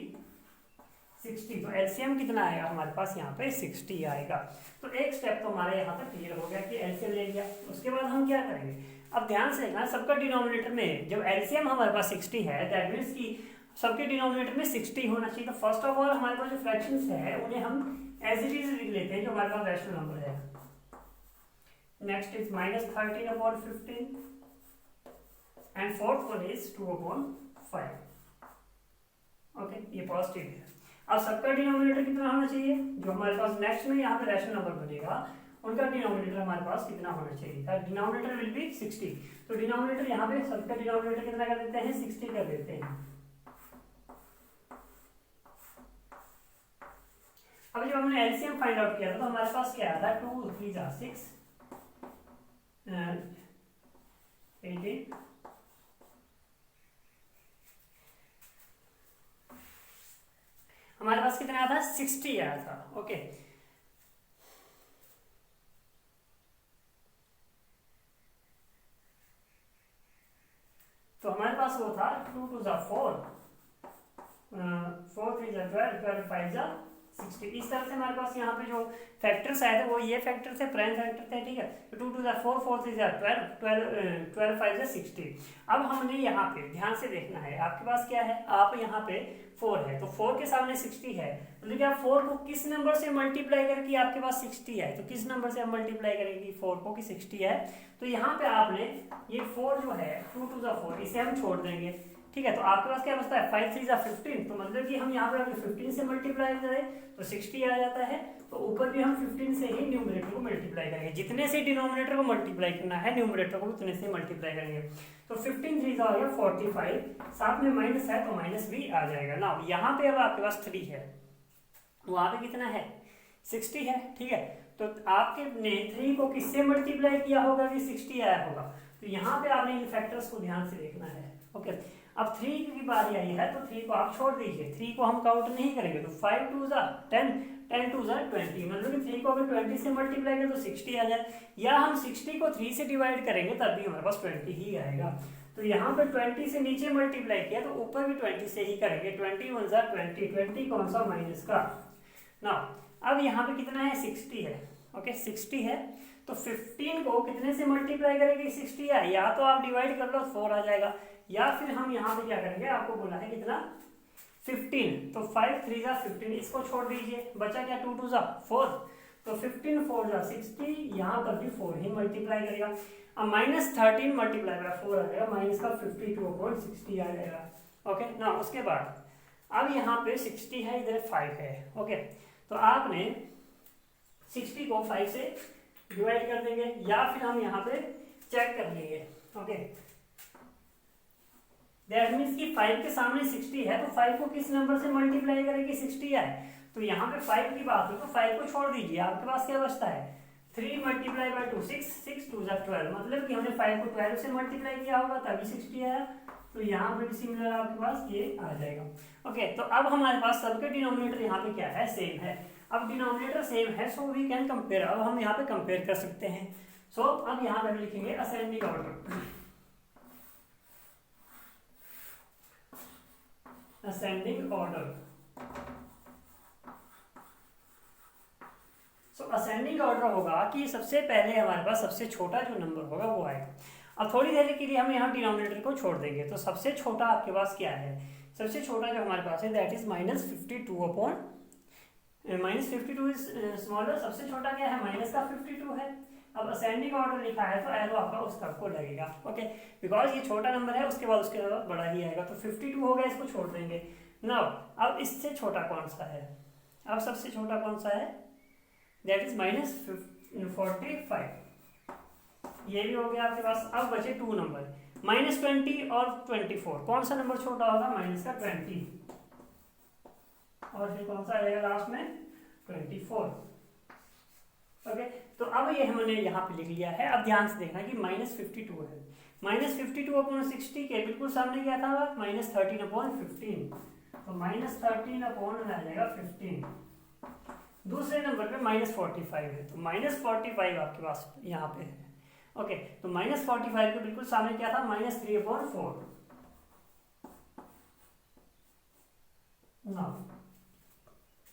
60। तो एलसीएम कितना आएगा हमारे पास यहाँ पे 60 आएगा। तो एक स्टेप तो हमारे यहाँ पे क्लियर हो गया कि एलसीएम ले लिया। उसके बाद हम क्या करेंगे, अब ध्यान से देखना, सबका डिनोमिनेटर में जब एलसीएम हमारे पास 60 है दैट मीन्स कि सबके डिनोमिनेटर में 60 होना चाहिए। तो फर्स्ट ऑफ ऑल हमारे पास जो फ्रैक्शंस है उन्हें हम एज इट इज लिख लेते हैं जो हमारे पास रैशनल नंबर है। Next is -13/15 and fourth one is 2/5। Okay, ये पॉजिटिव है। अब सबका डिनोमिनेटर कितना होना चाहिए, जो हमारे पास नेक्स्ट में यहाँ पे रैशनल नंबर बनेगा उनका डिनोमिनेटर हमारे पास कितना होना चाहिए, डिनोमिनेटर विल बी 60। तो डिनोमिनेटर यहाँ पे सबका डिनोमिनेटर कितना कर देते हैं, 60 कर देते हैं। अब जब हमने एलसीएम फाइंड आउट किया था तो हमारे पास क्या आया था, 2 3 जा 6 18, हमारे पास कितना आया था, 60 आया था। ओके, तो हमारे पास वो था 2 2 जा 4, 4 3 जा 12, 12 5 जा 60। इस तरह से हमारे पास यहाँ पे जो फैक्टर्स आए थे वो ये फैक्टर थे, प्राइम फैक्टर थे, ठीक है। तो 2 2 जा 4, 4 3 जा 12, 12 5 जा 60। अब हमने यहाँ पे ध्यान से देखना है, आपके पास क्या है, आप यहाँ पे 4 है तो 4 के सामने 60 है, मतलब कि आप 4 को किस नंबर से मल्टीप्लाई करके आपके पास 60 है, तो किस नंबर से आप मल्टीप्लाई करेंगे 4 को कि 60 है। तो यहाँ पे आपने ये 4 जो है 2 2 जा 4 इसे हम छोड़ देंगे, ठीक है। तो आपके पास क्या बचता है, 5 3 जा 15। तो मतलब कि हम यहाँ पे अगर 15 से मल्टीप्लाई करें तो 60 आ जाता है। तो ऊपर भी हम 15 से ही न्यूमरेटर को मल्टीप्लाई करेंगे, जितने से डिनोमिनेटर को मल्टीप्लाई करना है न्यूमरेटर को उतने से मल्टीप्लाई करेंगे। तो 15 3 आ गया 45, साथ में माइनस है तो माइनस भी आ जाएगा ना। यहाँ पे अब आपके पास 3 है, वहाँ पे कितना है 60 है, ठीक है। तो आपके ने 3 को किससे मल्टीप्लाई किया होगा कि 60 आया होगा। तो यहाँ पे आपने इन फैक्टर्स को ध्यान से देखना है। ओके, अब 3 की बारी आई है तो 3 को आप छोड़ दीजिए, 3 को हम काउंट नहीं करेंगे। तो 5 2 जा 10, 10 2 जा 20, मतलब कि 3 को अगर 20 से मल्टीप्लाई करें तो 60 आ जाए, या हम 60 को 3 से डिवाइड करेंगे तब भी हमारे पास 20 ही आएगा। तो यहाँ पे 20 से नीचे मल्टीप्लाई किया तो ऊपर भी 20 से ही करेंगे। 20 1 जा 20, 20 कौन सा माइनस का ना। अब यहाँ पे कितना है 60 है, ओके 60 है। तो 15 को कितने से मल्टीप्लाई करेंगे 60 है, या तो आप डिवाइड कर लो 4 आ जाएगा, या फिर हम यहाँ पे क्या करेंगे, आपको बोला है कितना 15, तो 5 3 जा 15, इसको छोड़ दीजिए, बचा क्या 2 2 जा 4, तो 15 4 जा 60, यहाँ पर भी 4 ही मल्टीप्लाई करेगा। अब -13 मल्टीप्लाई बाय 4 आ जाएगा, माइनस का 52/60 आ जाएगा। ओके ना, उसके बाद अब यहाँ पे 60 है, इधर 5 है। ओके, तो आपने 60 को 5 से डिवाइड कर देंगे, या फिर हम यहाँ पे चेक कर लेंगे। ओके, दैट मीन्स कि 5 के सामने 60 है, तो 5 को किस नंबर से मल्टीप्लाई करें कि 60 आए। तो यहाँ पे 5 की बात हो तो 5 को छोड़ दीजिए, आपके पास क्या बचता है 3 मल्टीप्लाई बाई 2, 6, 6 2 12, मतलब कि हमने 5 को 12 से मल्टीप्लाई किया होगा तभी 60 आया। तो यहाँ पे भी सिमिलर आपके पास ये आ जाएगा। ओके, तो अब हमारे पास सबके डिनोमिनेटर यहाँ पे क्या है, सेम है। अब डिनोमिनेटर सेम है, सो वी कैन कंपेयर। अब हम यहाँ पे कंपेयर कर सकते हैं। सो अब यहाँ पे हम लिखेंगे असेंडिंग ऑर्डर, असेंडिंग ऑर्डर। सो असेंडिंग ऑर्डर होगा कि सबसे पहले हमारे पास सबसे छोटा जो नंबर होगा वो आएगा। अब थोड़ी देर के लिए हम यहाँ डिनोमिनेटर को छोड़ देंगे, तो सबसे छोटा आपके पास क्या है, सबसे छोटा जो हमारे पास है that is -52 upon -52 is smaller. सबसे छोटा क्या है, माइनस का 52 है। अब असेंडिंग ऑर्डर लिखा है तो एरो आपका उस तरफ को लगेगा। ओके, बिकॉज ये छोटा नंबर है, उसके बाद उसके बाद बड़ा ही आएगा, तो 52 हो गया, इसको छोड़ देंगे। नाउ अब इससे छोटा कौन सा है, अब सबसे छोटा कौन सा है, दैट इज -45। ये भी हो गया आपके पास। अब बचे 2 नंबर, -20 और 24। कौन सा नंबर छोटा होगा, -20, और फिर कौन सा रहेगा लास्ट में 24। ओके, तो अब ये हमने यहाँ पे लिख लिया है। अब ध्यान से देखना कि -52 है, -52 अपॉन 60 के बिल्कुल सामने क्या था, -13 अपॉन 15, तो -13 अपॉन आ जाएगा 15। दूसरे नंबर पे -45 है, तो -45 आपके पास यहाँ पे है। ओके, तो -45 के बिल्कुल सामने क्या था, -3 अपॉन 4।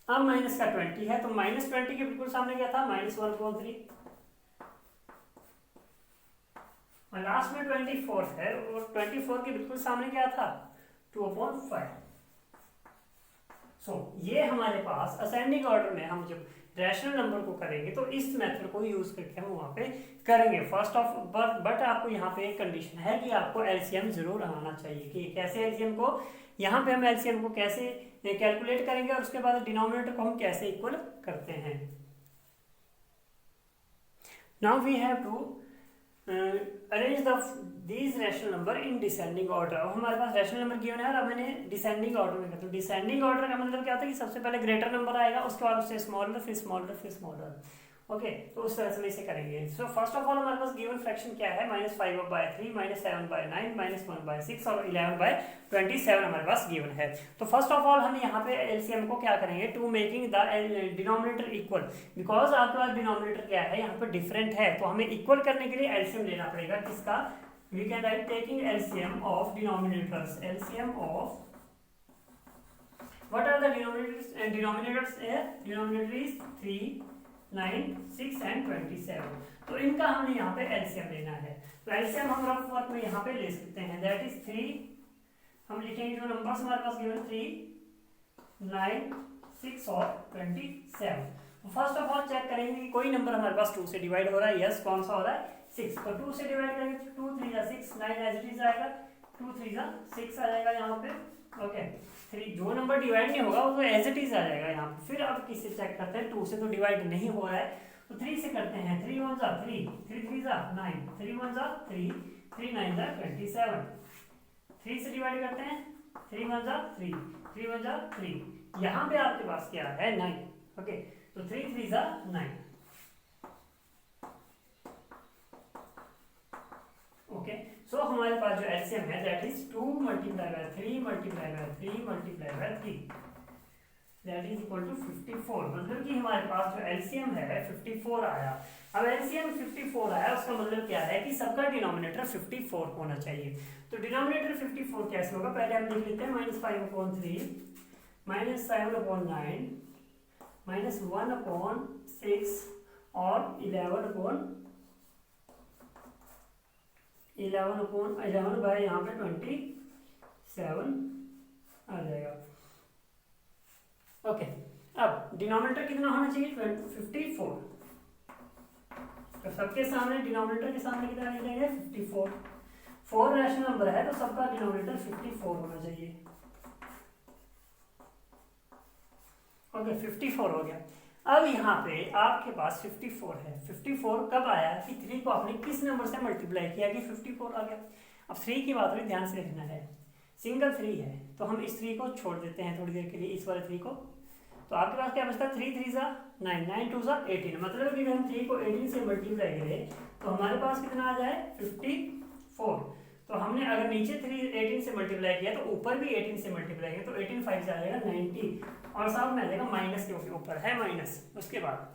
अब माइनस का 20 है, तो -20 के बिल्कुल सामने क्या था, -1 अपॉन 3, और लास्ट में 24 है, और 24 के बिल्कुल सामने क्या था, 2 अपॉन 5। सो ये हमारे पास असेंडिंग ऑर्डर में हम जब रैशनल नंबर को करेंगे तो इस मेथड को यूज करके हम वहां पे करेंगे फर्स्ट ऑफ। बट आपको यहाँ पे एक कंडीशन है कि आपको एलसीएम जरूर आना चाहिए, कि कैसे एलसीएम को, यहाँ पे हम एलसीएम को कैसे कैलकुलेट करेंगे और उसके बाद डिनोमिनेटर को हम कैसे इक्वल करते हैं। Now we have to arrange these rational number in descending order. अब हमारे पास रैशनल नंबर गिवन है और अब मैंने डिसेंडिंग ऑर्डर में करता हूँ। डिसेंडिंग ऑर्डर का मतलब क्या होता है कि सबसे पहले ग्रेटर नंबर आएगा, उसके बाद उससे स्मॉलर, फिर स्मॉलर, फिर स्मॉलर। ओके, तो उस तरह से इसे करेंगे। सो फर्स्ट ऑफ ऑल हमारे पास गिवन फ्रैक्शन क्या है, -5/3, -7/9, -1/6 और 11/27 हमारे पास गिवन है। तो फर्स्ट ऑफ ऑल हम यहाँ पे एलसीएम को क्या करेंगे, to making the denominator equal, because आपके पास डिनोमिनेटर क्या है यहाँ पे डिफरेंट है, तो हमें इक्वल करने के लिए एलसीएम लेना पड़ेगा। किसका, we can write taking LCM of denominators, LCM of what are the denominators, denominator is 3, 9, 6 and 27। तो इनका हमने यहाँ पे एलसीएम लेना है। तो एलसीएम हम रफ वर्क में यहाँ पे ले सकते हैं, दैट इज 3, हम लिखेंगे जो नंबर्स हमारे पास गिवन 3, 9, 6 और 27। तो फर्स्ट ऑफ ऑल चेक करेंगे कि कोई नंबर हमारे पास 2 से डिवाइड हो रहा है, यस, कौन सा हो रहा है, 6। तो 2 से डिवाइड करेंगे, 2 3 जा 6, 9 एज इट इज आएगा, 2 3 जा 6 आ जाएगा यहाँ पे। ओके, 3 जो नंबर डिवाइड नहीं होगा वो तो एज इट इज आ जाएगा यहाँ पे। फिर अब किससे चेक करते हैं, 2 से तो डिवाइड नहीं हो रहा है, तो 3 से करते हैं। 3 1 जा 3, 3 3 जा 9, 3 1 जा 3, 3 9 जा 27। 3 से डिवाइड करते हैं, 3 1 जा 3, 3 1 जा 3, यहाँ पे आपके पास क्या है 9। ओके, तो 3 3 जा 9। ओके, सो हमारे पास जो एलसीएम है that is 2 × 3 × 3 × 3 that is equal to 54। मतलब कि हमारे पास जो एलसीएम है 54 आया। अब एलसीएम 54 आया, उसका मतलब क्या है कि सबका डिनोमिनेटर 54 होना चाहिए। तो डिनोमिनेटर 54 कैसे होगा, पहले हम देख लेते हैं। -5/3, -7/9, -1/6 और 11 बाय यहाँ पे 27 आ जाएगा। ओके, अब डिनोमिनेटर कितना होना चाहिए, 54। तो सबके सामने डिनोमिनेटर के सामने कितना लिख देंगे, 54। 4 रैशनल नंबर है तो सबका डिनोमिनेटर 54 होना चाहिए। ओके 54 हो गया। अब यहाँ पे आपके पास 54 है। 54 कब आया कि 3 को आपने किस नंबर से मल्टीप्लाई किया कि 54 आ गया। अब 3 की बात हो रही, ध्यान से देखना है, सिंगल 3 है तो हम इस 3 को छोड़ देते हैं थोड़ी देर के लिए, इस वाले 3 को। तो आपके पास क्या बचता है, 3 3 सा 9, 9 2 सा 18, मतलब कि अगर हम 3 को 18 से मल्टीप्लाई करें तो हमारे पास कितना आ जाए 54। तो हमने अगर नीचे 3 18 से मल्टीप्लाई किया तो ऊपर भी 18 से मल्टीप्लाई किया तो 18 5 से आ जाएगा 90 और साथ में आ जाएगा माइनस के ऊपर है माइनस। उसके बाद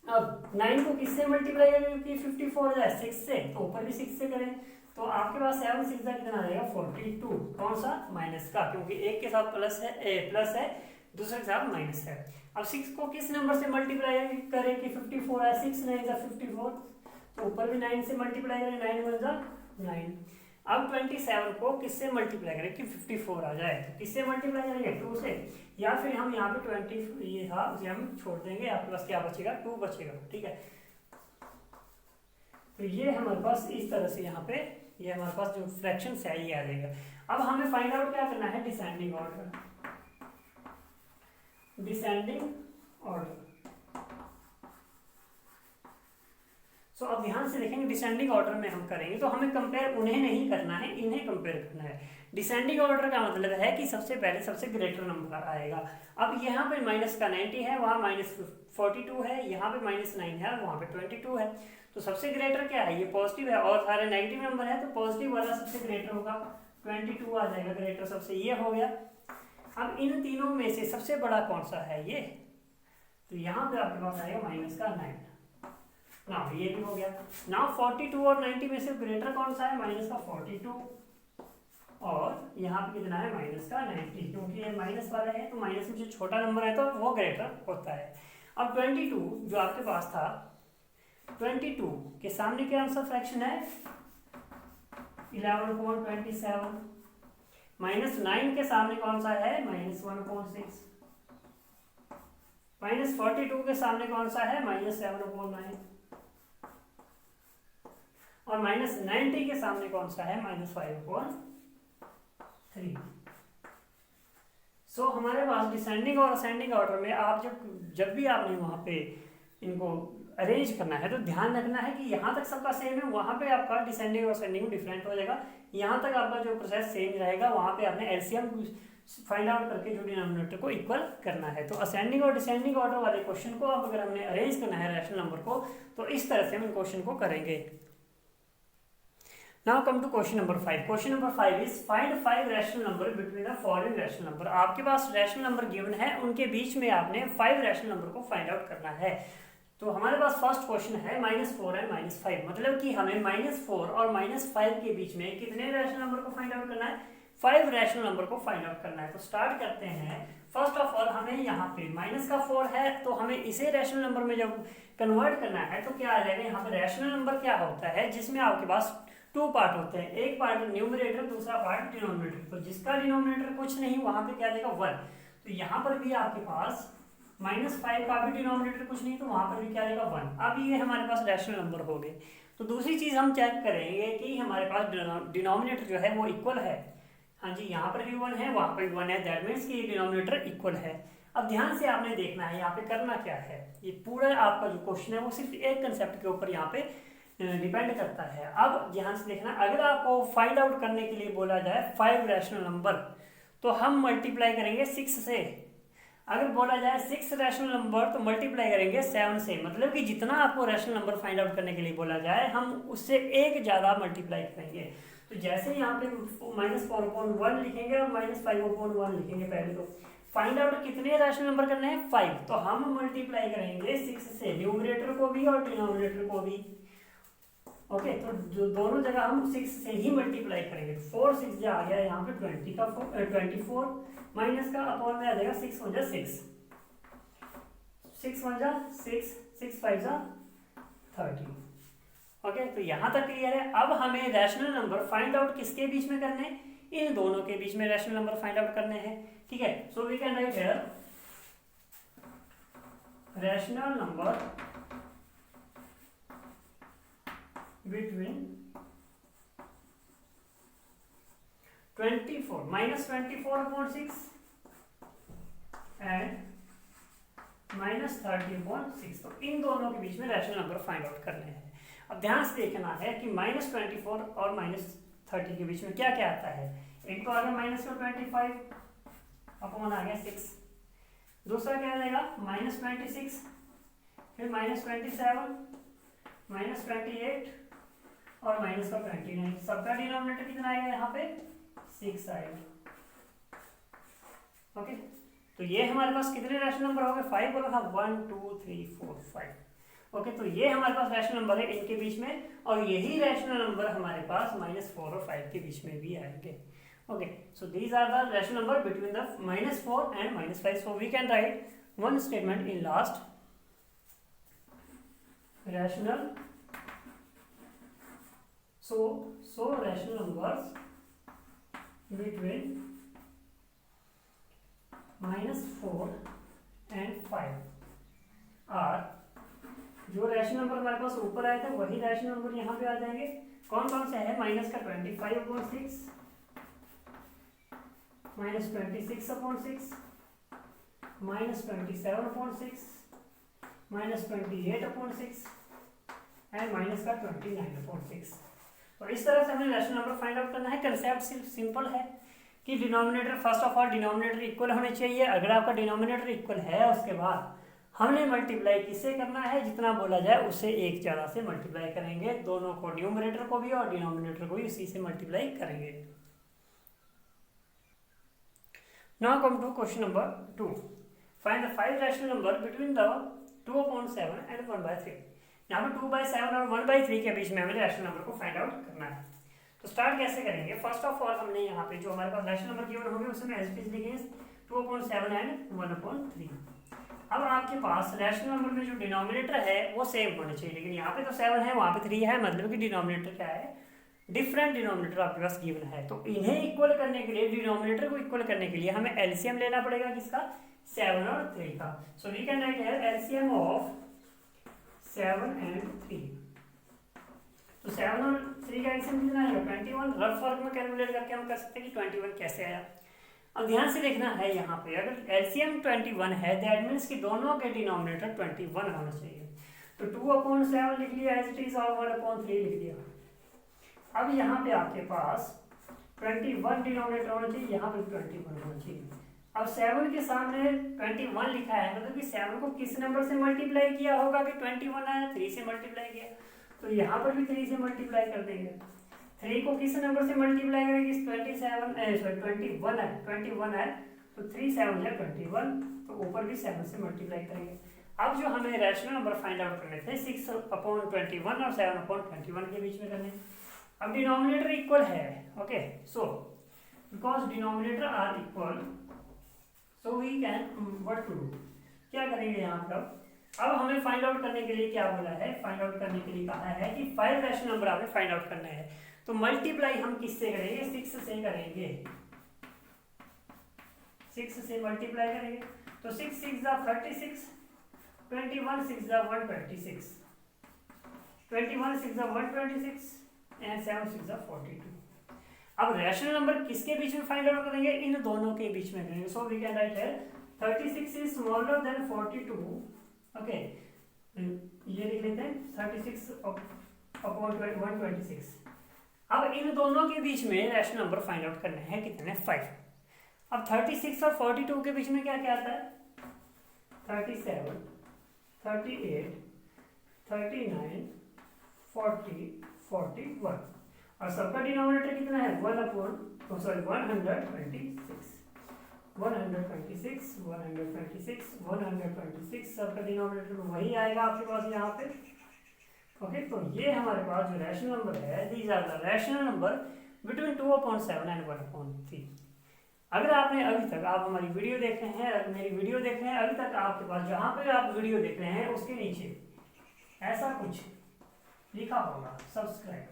अब 9 को किससे मल्टीप्लाई करें क्योंकि 54 हो जाए 6 से, तो ऊपर भी 6 से करें तो आपके पास 7 6 का कितना आ जाएगा 42। कौन सा, माइनस का, क्योंकि एक के साथ प्लस है दूसरे के साथ माइनस है। अब 6 को किस नंबर से मल्टीप्लाई करें कि 54 है, 6 9 जा 54, तो ऊपर भी 9 से मल्टीप्लाई करें, 9 1 जा 9। अब 27 को किससे मल्टीप्लाई करें कि 54 आ जाए, तो किससे मल्टीप्लाई करेंगे 2 से, या फिर हम यहाँ पे 20 ये था उसे हम छोड़ देंगे, आपके पास क्या बचेगा 2 बचेगा, ठीक है। तो ये हमारे पास इस तरह से यहाँ पे ये हमारे पास जो फ्रैक्शन है ये आ जाएगा। अब हमें फाइंड आउट क्या करना है, डिसेंडिंग ऑर्डर, डिसेंडिंग ऑर्डर। सो अब ध्यान से देखेंगे डिसेंडिंग ऑर्डर में हम करेंगे तो हमें कंपेयर उन्हें नहीं करना है, इन्हें कंपेयर करना है। डिसेंडिंग ऑर्डर का मतलब है कि सबसे पहले सबसे ग्रेटर नंबर आएगा। अब यहाँ पे माइनस का 90 है, वहाँ माइनस 42 है, यहाँ पे माइनस 9 है, वहाँ पे 22 है, तो सबसे ग्रेटर क्या है, ये पॉजिटिव है और सारे नेगेटिव नंबर है तो पॉजिटिव वाला सबसे ग्रेटर होगा, 22 आ जाएगा ग्रेटर सबसे, ये हो गया। अब इन तीनों में से सबसे बड़ा कौन सा है ये, तो यहाँ पे आपके पास आएगा माइनस का 9 ना, ये भी हो गया। नाउ 42 और 90 में से ग्रेटर कौन सा है, माइनस का 42 और यहाँ पे कितना है माइनस का 90, क्योंकि ये माइनस वाला है तो माइनस में जो छोटा नंबर है तो वो ग्रेटर होता है। अब 22 जो आपके पास था, 22 के सामने क्या आंसर फ्रैक्शन है 11/27, माइनस 9 के सामने कौन सा है -1/6, माइनस 42 के सामने कौन सा है -7/9 और माइनस 90 के सामने कौन सा है -5/3। सो हमारे पास डिसेंडिंग और असेंडिंग ऑर्डर में आप जब भी आपने वहां पे इनको अरेंज करना है तो ध्यान रखना है कि यहाँ तक सबका सेम है, वहां पे आपका डिसेंडिंग और असेंडिंग डिफरेंट हो जाएगा। यहाँ तक आपका जो प्रोसेस सेम रहेगा, वहां पे आपने एलसीएम फाइंड आउट करके जो डिनोमिनेटर को इक्वल करना है। तो असेंडिंग और डिसेंडिंग ऑर्डर वाले क्वेश्चन को अब अगर हमने अरेंज करना है रैशनल नंबर को, तो इस तरह से हम क्वेश्चन को करेंगे। Now come to question number 5. Question number 5 is find 5 rational number between the following rational number. आपके पास रैशनल नंबर गिवन है, उनके बीच में आपने 5 रैशनल नंबर को फाइंड आउट करना है। तो हमारे पास फर्स्ट क्वेश्चन है -4 एंड -5, मतलब कि हमें -4 और -5 के बीच में कितने रैशनल नंबर को फाइंड आउट करना है, 5 रैशनल नंबर को फाइंड आउट करना है। तो स्टार्ट करते हैं। फर्स्ट ऑफ ऑल हमें यहाँ पे माइनस का 4 है तो हमें इसे रैशनल नंबर में जब कन्वर्ट करना है तो क्या आ जाएगा, यहाँ पे रैशनल नंबर क्या होता है जिसमें आपके पास 2 पार्ट होते हैं, एक पार्ट न्यूमरेटर, दूसरा पार्ट डिनोमिनेटर। तो जिसका डिनोमिनेटर कुछ नहीं वहां पे क्या देगा 1, तो यहाँ पर भी आपके पास -5 का भी डिनोमिनेटर कुछ नहीं तो वहां पर भी क्या देगा 1। अब ये हमारे पास रैशनल नंबर हो गए। तो दूसरी चीज हम चेक करेंगे कि हमारे पास डिनोमिनेटर जो है वो इक्वल है। हाँ जी, यहाँ पर भी 1 है, वहां पर भी 1 है, दैट मीन्स कि डिनोमिनेटर इक्वल है। अब ध्यान से आपने देखना है यहाँ पे करना क्या है, ये पूरा आपका जो क्वेश्चन है वो सिर्फ एक कंसेप्ट के ऊपर यहाँ पे डिपेंड करता है। अब ध्यान से देखना, अगर आपको फाइंड आउट करने के लिए बोला जाए 5 रैशनल नंबर तो हम मल्टीप्लाई करेंगे 6 से, अगर बोला जाए 6 रैशनल नंबर तो मल्टीप्लाई करेंगे 7 से, मतलब कि जितना आपको रैशनल नंबर फाइंड आउट करने के लिए बोला जाए हम उससे एक ज़्यादा मल्टीप्लाई करेंगे। तो जैसे यहाँ पे -4/1 लिखेंगे और -5/1 लिखेंगे, पहले तो फाइंड आउट कितने रैशनल नंबर करने हैं 5, तो हम मल्टीप्लाई करेंगे 6 से, न्यूमरेटर को भी और डिनोमिनेटर को भी। ओके, तो जो दोनों जगह हम 6 से ही मल्टीप्लाई करेंगे। 4 6 जो आ गया यहाँ पे 24 माइनस का अपॉन में आ जाएगा 6 1 जा 6, 6 1 जा 6, 6 5 जा 30। ओके, तो यहाँ तक क्लियर है। अब हमें रैशनल नंबर फाइंड आउट किसके बीच में करने हैं, इन दोनों के बीच में रैशनल नंबर फाइंड आउट करने हैं, ठीक है। So we can write here rational number between 24 -24/6 and -30/6। तो इन दोनों के बीच में रैशनल नंबर फाइंड आउट करने हैं। अब ध्यान से देखना है कि -24 और -30 के बीच में क्या क्या आता है। एक तो आ गया -25 अपॉन आ गया 6, दूसरा क्या आएगा -26, फिर -27, -28 और -29। सबका डिनोमिनेटर कितना आएगा यहाँ पे 6 आएगा। ओके, तो ये हमारे पास कितने रैशनल नंबर हो गए, 5 बोला था, 1 2 3 4 5। ओके, तो ये हमारे पास रैशनल नंबर है इनके बीच में, और यही रैशनल नंबर हमारे पास -4 और 5 के बीच में भी आएंगे। Okay, so these are the rational number between the -4 and -5। So we can write one statement in last, rational, so rational numbers between -4 and 5 are, जो रैशनल नंबर हमारे पास ऊपर आए थे वही रैशनल नंबर यहाँ पे आ जाएंगे। कौन कौन से है, माइनस का 25/6, -26/6, -27/6, -28/6 एंड माइनस का 29/6। तो इस तरह से हमें रैशनल नंबर फाइंड आउट करना है। कंसेप्ट सिर्फ सिंपल है कि denominator, first of all denominator equal होने चाहिए। अगर आपका डिनोमिनेटर इक्वल है, उसके बाद हमने मल्टीप्लाई किससे करना है, जितना बोला जाए उससे एक ज़्यादा से मल्टीप्लाई करेंगे। दोनों को, न्यूमरेटर को भी और डिनोमिनेटर को भी उसी से मल्टीप्लाई करेंगे। Now come to question number 2। Find the 5 rational number between the 2/7 and 1/3। यहाँ पे 2/7 और 1/3 के बीच में हमें रैशनल नंबर को फाइंड आउट करना है। तो स्टार्ट कैसे करेंगे, फर्स्ट ऑफ ऑल हमने यहाँ पे जो हमारे पास रैशनल नंबर गिवन होंगे उसमें एज इट इज लिखेंगे 2/7 एंड 1/3। अब आपके पास रैशनल नंबर में जो डिनोमिनेटर है वो सेम होने चाहिए, लेकिन यहाँ पे तो 7 है, वहाँ पे 3 है, मतलब कि डिनोमिनेटर क्या है, डिफरेंट डिनोमिनेटर आपके पास गिवन है। तो इन्हें इक्वल करने के लिए, डिनोमिनेटर को इक्वल करने के लिए हमें एलसीएम लेना पड़ेगा, किसका, 7 और 3 का। So we can write here LCM of 7 and 3। तो 7 और 3 का एलसीएम कितना आएगा 21। रफ वर्क में कैलकुलेट करके हम कर सकते हैं कि 21 कैसे आया। अब ध्यान से देखना है, यहाँ पे अगर एलसीएम 21 है, दैट मीन्स कि दोनों के डिनोमिनेटर 21 होना चाहिए। तो 2/7 लिख लिया एज इट इज और 1/3 लिख दिया। अब यहाँ पे आपके पास 21 डिनोमिनेटर होना चाहिए, यहाँ पे 21 होना चाहिए। अब 7 के सामने 21 लिखा है, मतलब कि 7 को किस नंबर से मल्टीप्लाई किया होगा कि 21 आया, 3 से मल्टीप्लाई किया। तो यहाँ पर भी 3 से मल्टीप्लाई कर देंगे। 3 को किस नंबर से मल्टीप्लाई करेंगे, 21 है, तो 3 7 है 21, तो ऊपर भी 7 से मल्टीप्लाई करेंगे। अब जो हमें रैशनल नंबर फाइंड आउट करने थे 6/21 और 7/21 के बीच में करने। अब डिनोमिनेटर इक्वल है, okay, so because denominator are equal, so we can what to do, क्या करेंगे यहाँ पर। अब हमें फाइंड आउट करने के लिए क्या बोला है, फाइंड आउट करने के लिए कहा है कि 5 रैशनल नंबर हमें फाइंड आउट करना है। तो मल्टीप्लाई हम किससे करेंगे, 6 से करेंगे, 6 से मल्टीप्लाई करेंगे। तो 6 6 36, 21 6 126, 21 6 126 एंड 7 6 42। अब रैशनल नंबर किसके बीच में फाइंड आउट करेंगे, इन दोनों के बीच में करेंगे। So we can write here 36 is smaller than 42। Okay, ये लिख लेते हैं 36/126। अब इन दोनों के बीच में रैशनल नंबर फाइंड आउट करने हैं, कितने, 5। अब 36 और 42 के बीच में क्या क्या आता है, 37, 38, 39, 40, 41। और सबका डिनोमिनेटर कितना है 126, 126 सबका डिनोमिनेटर में वही आएगा आपके पास यहाँ पे। ओके, तो ये हमारे पास जो रैशनल नंबर है, these are the rational number between 2/7 and 1/3। अगर आपने अभी तक, आप हमारी वीडियो देख रहे हैं, मेरी वीडियो देख रहे हैं, अभी तक आपके पास जहाँ पे आप वीडियो देख रहे हैं उसके नीचे ऐसा कुछ लिखा होगा सब्सक्राइब,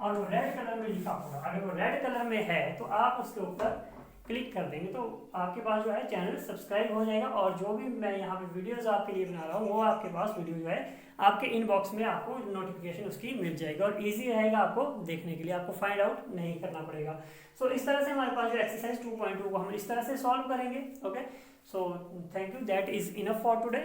और वो रेड कलर में लिखा होगा। अगर वो रेड कलर में है तो आप उसके ऊपर क्लिक कर देंगे तो आपके पास जो है चैनल सब्सक्राइब हो जाएगा, और जो भी मैं यहाँ पे वीडियोस आपके लिए बना रहा हूँ वो आपके पास वीडियो जो है आपके इनबॉक्स में आपको नोटिफिकेशन उसकी मिल जाएगी, और इजी रहेगा आपको देखने के लिए, आपको फाइंड आउट नहीं करना पड़ेगा। सो इस तरह से हमारे पास जो एक्सरसाइज 2.2 को हम इस तरह से सॉल्व करेंगे। Okay, so thank you, that is enough for today.